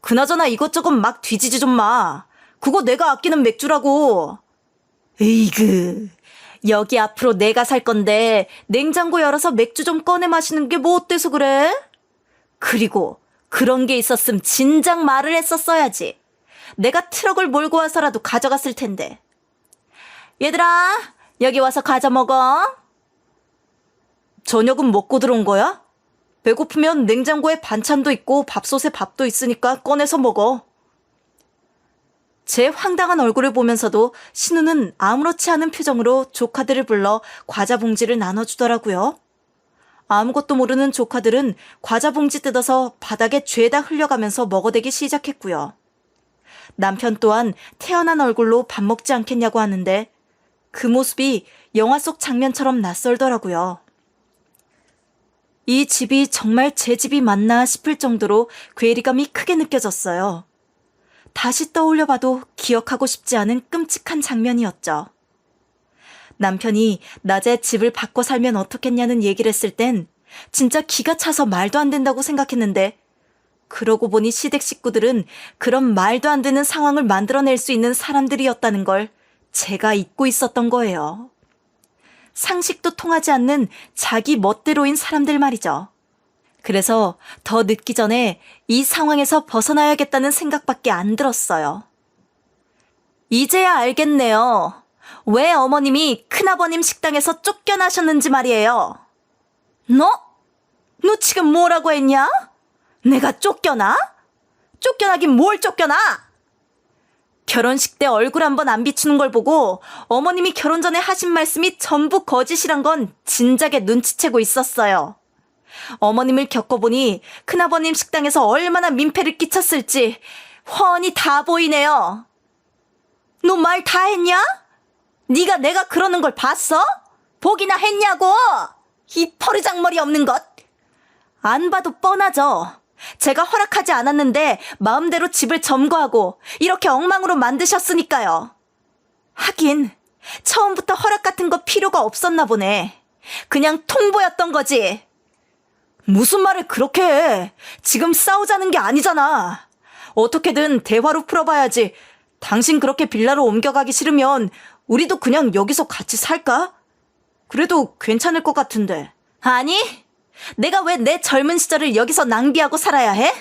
그나저나 이것저것 막 뒤지지 좀 마. 그거 내가 아끼는 맥주라고. 에이그, 여기 앞으로 내가 살 건데 냉장고 열어서 맥주 좀 꺼내 마시는 게 뭐 어때서 그래? 그리고 그런 게 있었음 진작 말을 했었어야지. 내가 트럭을 몰고 와서라도 가져갔을 텐데. 얘들아, 여기 와서 과자 먹어. 저녁은 먹고 들어온 거야? 배고프면 냉장고에 반찬도 있고 밥솥에 밥도 있으니까 꺼내서 먹어. 제 황당한 얼굴을 보면서도 신우는 아무렇지 않은 표정으로 조카들을 불러 과자 봉지를 나눠주더라고요. 아무것도 모르는 조카들은 과자 봉지 뜯어서 바닥에 죄다 흘려가면서 먹어대기 시작했고요. 남편 또한 태어난 얼굴로 밥 먹지 않겠냐고 하는데 그 모습이 영화 속 장면처럼 낯설더라고요. 이 집이 정말 제 집이 맞나 싶을 정도로 괴리감이 크게 느껴졌어요. 다시 떠올려봐도 기억하고 싶지 않은 끔찍한 장면이었죠. 남편이 낮에 집을 바꿔 살면 어떻겠냐는 얘기를 했을 땐 진짜 기가 차서 말도 안 된다고 생각했는데 그러고 보니 시댁 식구들은 그런 말도 안 되는 상황을 만들어낼 수 있는 사람들이었다는 걸 제가 잊고 있었던 거예요. 상식도 통하지 않는 자기 멋대로인 사람들 말이죠. 그래서 더 늦기 전에 이 상황에서 벗어나야겠다는 생각밖에 안 들었어요. 이제야 알겠네요. 왜 어머님이 큰아버님 식당에서 쫓겨나셨는지 말이에요. 너 지금 뭐라고 했냐? 내가 쫓겨나? 쫓겨나긴 뭘 쫓겨나? 결혼식 때 얼굴 한번 안 비추는 걸 보고 어머님이 결혼 전에 하신 말씀이 전부 거짓이란 건 진작에 눈치채고 있었어요. 어머님을 겪어보니 큰아버님 식당에서 얼마나 민폐를 끼쳤을지 훤히 다 보이네요. 너 말 다 했냐? 네가 내가 그러는 걸 봤어? 보기나 했냐고! 이 버르장머리 없는 것! 안 봐도 뻔하죠. 제가 허락하지 않았는데 마음대로 집을 점거하고 이렇게 엉망으로 만드셨으니까요. 하긴 처음부터 허락 같은 거 필요가 없었나 보네. 그냥 통보였던 거지. 무슨 말을 그렇게 해. 지금 싸우자는 게 아니잖아. 어떻게든 대화로 풀어봐야지. 당신 그렇게 빌라로 옮겨가기 싫으면 우리도 그냥 여기서 같이 살까? 그래도 괜찮을 것 같은데. 아니, 내가 왜 내 젊은 시절을 여기서 낭비하고 살아야 해?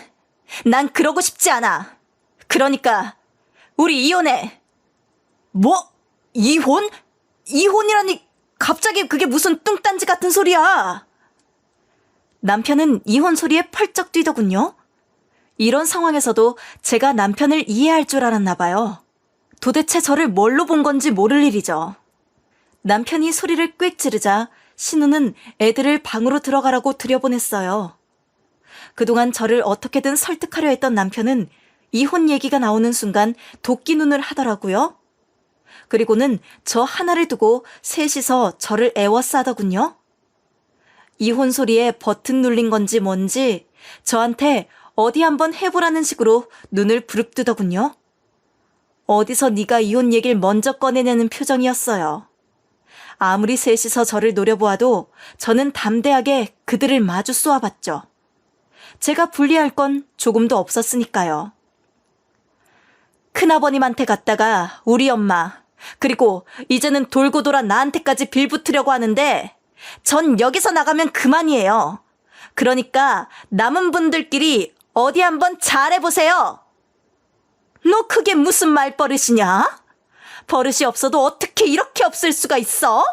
난 그러고 싶지 않아. 그러니까 우리 이혼해. 뭐? 이혼? 이혼이라니 갑자기 그게 무슨 뚱딴지 같은 소리야. 남편은 이혼 소리에 펄쩍 뛰더군요. 이런 상황에서도 제가 남편을 이해할 줄 알았나 봐요. 도대체 저를 뭘로 본 건지 모를 일이죠. 남편이 소리를 꽥 지르자 신우는 애들을 방으로 들어가라고 들여보냈어요. 그동안 저를 어떻게든 설득하려 했던 남편은 이혼 얘기가 나오는 순간 도끼 눈을 하더라고요. 그리고는 저 하나를 두고 셋이서 저를 애워싸더군요. 이혼 소리에 버튼 눌린 건지 뭔지 저한테 어디 한번 해보라는 식으로 눈을 부릅뜨더군요. 어디서 네가 이혼 얘기를 먼저 꺼내냐는 표정이었어요. 아무리 셋이서 저를 노려보아도 저는 담대하게 그들을 마주 쏘아봤죠. 제가 불리할 건 조금도 없었으니까요. 큰아버님한테 갔다가 우리 엄마, 그리고 이제는 돌고 돌아 나한테까지 빌붙으려고 하는데 전 여기서 나가면 그만이에요. 그러니까 남은 분들끼리 어디 한번 잘해보세요. 너 그게 무슨 말버릇이냐? 버릇이 없어도 어떻게 이렇게 없을 수가 있어?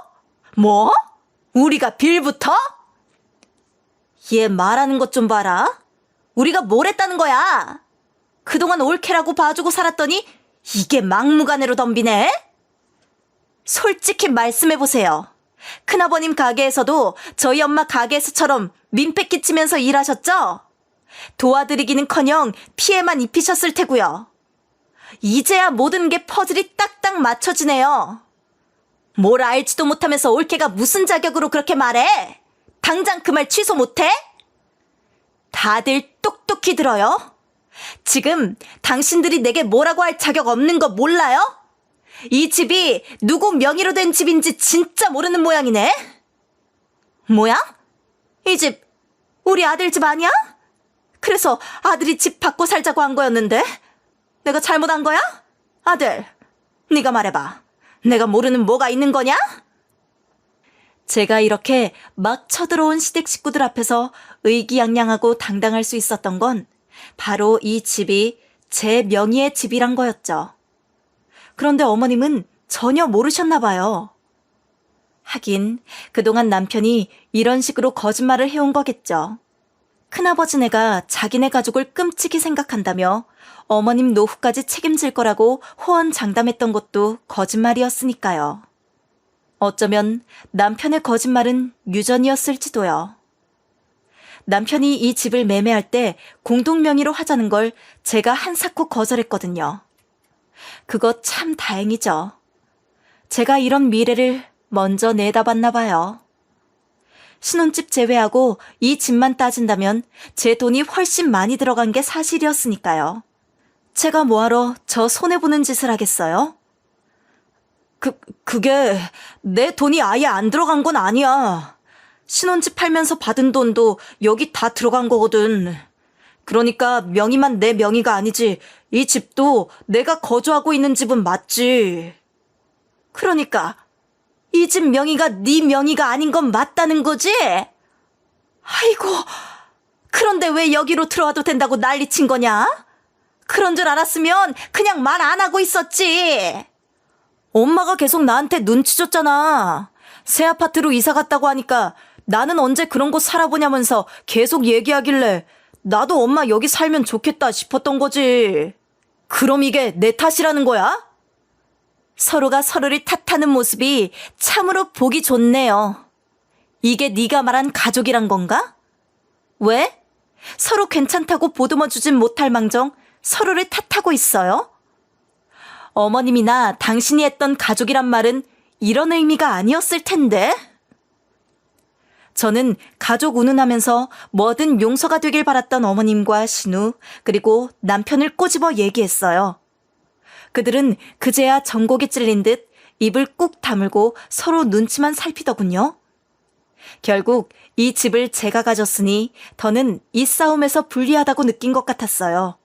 뭐? 우리가 빌붙어? 얘 말하는 것 좀 봐라. 우리가 뭘 했다는 거야? 그동안 올케라고 봐주고 살았더니 이게 막무가내로 덤비네? 솔직히 말씀해보세요. 큰아버님 가게에서도 저희 엄마 가게에서처럼 민폐 끼치면서 일하셨죠? 도와드리기는커녕 피해만 입히셨을 테고요. 이제야 모든 게 퍼즐이 딱딱 맞춰지네요. 뭘 알지도 못하면서 올케가 무슨 자격으로 그렇게 말해? 당장 그 말 취소 못해? 다들 똑똑히 들어요. 지금 당신들이 내게 뭐라고 할 자격 없는 거 몰라요? 이 집이 누구 명의로 된 집인지 진짜 모르는 모양이네. 뭐야? 이 집 우리 아들 집 아니야? 그래서 아들이 집 바꿔 살자고 한 거였는데 내가 잘못한 거야? 아들, 네가 말해봐. 내가 모르는 뭐가 있는 거냐? 제가 이렇게 막 쳐들어온 시댁 식구들 앞에서 의기양양하고 당당할 수 있었던 건 바로 이 집이 제 명의의 집이란 거였죠. 그런데 어머님은 전혀 모르셨나 봐요. 하긴 그동안 남편이 이런 식으로 거짓말을 해온 거겠죠. 큰아버지네가 자기네 가족을 끔찍이 생각한다며 어머님 노후까지 책임질 거라고 호언장담했던 것도 거짓말이었으니까요. 어쩌면 남편의 거짓말은 유전이었을지도요. 남편이 이 집을 매매할 때 공동명의로 하자는 걸 제가 한사코 거절했거든요. 그거 참 다행이죠. 제가 이런 미래를 먼저 내다봤나 봐요. 신혼집 제외하고 이 집만 따진다면 제 돈이 훨씬 많이 들어간 게 사실이었으니까요. 제가 뭐하러 저 손해보는 짓을 하겠어요? 그게 내 돈이 아예 안 들어간 건 아니야. 신혼집 팔면서 받은 돈도 여기 다 들어간 거거든. 그러니까 명의만 내 명의가 아니지. 이 집도 내가 거주하고 있는 집은 맞지. 그러니까 이 집 명의가 네 명의가 아닌 건 맞다는 거지? 아이고, 그런데 왜 여기로 들어와도 된다고 난리친 거냐? 그런 줄 알았으면 그냥 말 안 하고 있었지. 엄마가 계속 나한테 눈치 줬잖아. 새 아파트로 이사 갔다고 하니까 나는 언제 그런 곳 살아보냐면서 계속 얘기하길래 나도 엄마 여기 살면 좋겠다 싶었던 거지. 그럼 이게 내 탓이라는 거야? 서로가 서로를 탓하는 모습이 참으로 보기 좋네요. 이게 네가 말한 가족이란 건가? 왜? 서로 괜찮다고 보듬어주진 못할 망정 서로를 탓하고 있어요? 어머님이나 당신이 했던 가족이란 말은 이런 의미가 아니었을 텐데? 저는 가족 운운하면서 뭐든 용서가 되길 바랐던 어머님과 신우, 그리고 남편을 꼬집어 얘기했어요. 그들은 그제야 전곡이 찔린 듯 입을 꾹 다물고 서로 눈치만 살피더군요. 결국 이 집을 제가 가졌으니 더는 이 싸움에서 불리하다고 느낀 것 같았어요.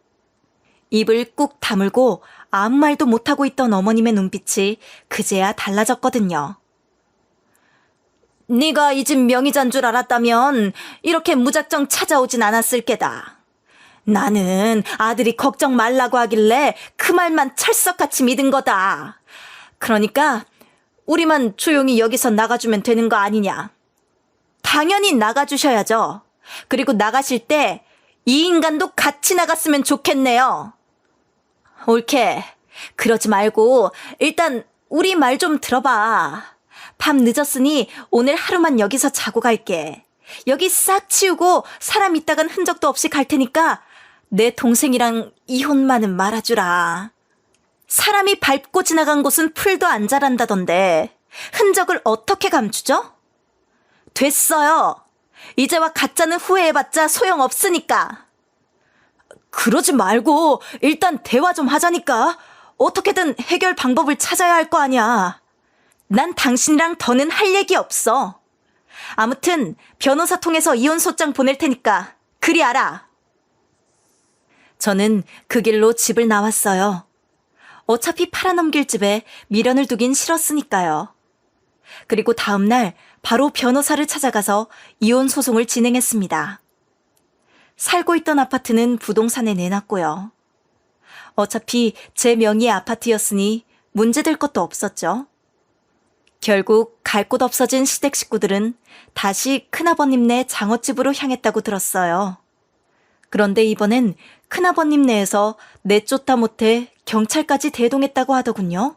입을 꾹 다물고 아무 말도 못하고 있던 어머님의 눈빛이 그제야 달라졌거든요. 네가 이 집 명의자인 줄 알았다면 이렇게 무작정 찾아오진 않았을 게다. 나는 아들이 걱정 말라고 하길래 그 말만 철석같이 믿은 거다. 그러니까 우리만 조용히 여기서 나가주면 되는 거 아니냐. 당연히 나가주셔야죠. 그리고 나가실 때 이 인간도 같이 나갔으면 좋겠네요. 옳게. 그러지 말고 일단 우리 말 좀 들어봐. 밤 늦었으니 오늘 하루만 여기서 자고 갈게. 여기 싹 치우고 사람 있다간 흔적도 없이 갈 테니까 내 동생이랑 이혼만은 말아주라. 사람이 밟고 지나간 곳은 풀도 안 자란다던데 흔적을 어떻게 감추죠? 됐어요. 이제와 가짜는 후회해봤자 소용없으니까. 그러지 말고 일단 대화 좀 하자니까. 어떻게든 해결 방법을 찾아야 할 거 아니야. 난 당신이랑 더는 할 얘기 없어. 아무튼 변호사 통해서 이혼 소장 보낼 테니까 그리 알아. 저는 그 길로 집을 나왔어요. 어차피 팔아넘길 집에 미련을 두긴 싫었으니까요. 그리고 다음 날 바로 변호사를 찾아가서 이혼 소송을 진행했습니다. 살고 있던 아파트는 부동산에 내놨고요. 어차피 제 명의의 아파트였으니 문제될 것도 없었죠. 결국 갈 곳 없어진 시댁 식구들은 다시 큰아버님네 장어집으로 향했다고 들었어요. 그런데 이번엔 큰아버님 내에서 내쫓다 못해 경찰까지 대동했다고 하더군요.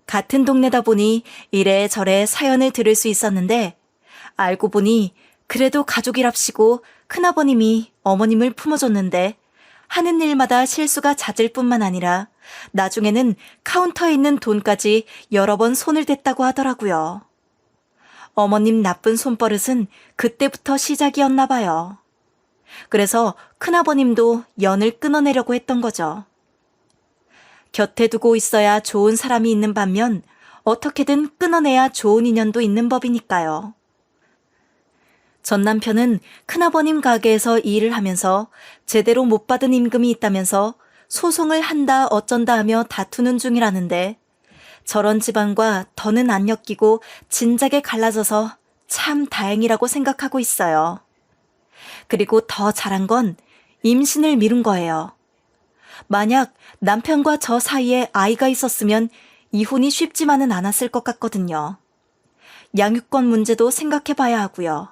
같은 동네다 보니 이래저래 사연을 들을 수 있었는데 알고 보니 그래도 가족이랍시고 큰아버님이 어머님을 품어줬는데 하는 일마다 실수가 잦을 뿐만 아니라 나중에는 카운터에 있는 돈까지 여러 번 손을 댔다고 하더라고요. 어머님 나쁜 손버릇은 그때부터 시작이었나 봐요. 그래서 큰아버님도 연을 끊어내려고 했던 거죠. 곁에 두고 있어야 좋은 사람이 있는 반면 어떻게든 끊어내야 좋은 인연도 있는 법이니까요. 전 남편은 큰아버님 가게에서 일을 하면서 제대로 못 받은 임금이 있다면서 소송을 한다 어쩐다 하며 다투는 중이라는데 저런 집안과 더는 안 엮이고 진작에 갈라져서 참 다행이라고 생각하고 있어요. 그리고 더 잘한 건 임신을 미룬 거예요. 만약 남편과 저 사이에 아이가 있었으면 이혼이 쉽지만은 않았을 것 같거든요. 양육권 문제도 생각해 봐야 하고요.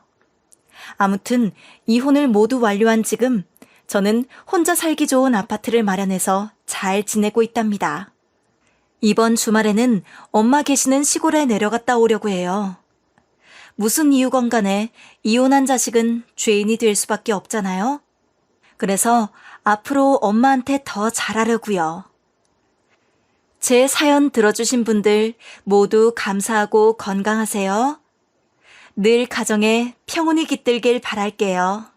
아무튼 이혼을 모두 완료한 지금 저는 혼자 살기 좋은 아파트를 마련해서 잘 지내고 있답니다. 이번 주말에는 엄마 계시는 시골에 내려갔다 오려고 해요. 무슨 이유건 간에 이혼한 자식은 죄인이 될 수밖에 없잖아요. 그래서 앞으로 엄마한테 더 잘하려고요. 제 사연 들어주신 분들 모두 감사하고 건강하세요. 늘 가정에 평온이 깃들길 바랄게요.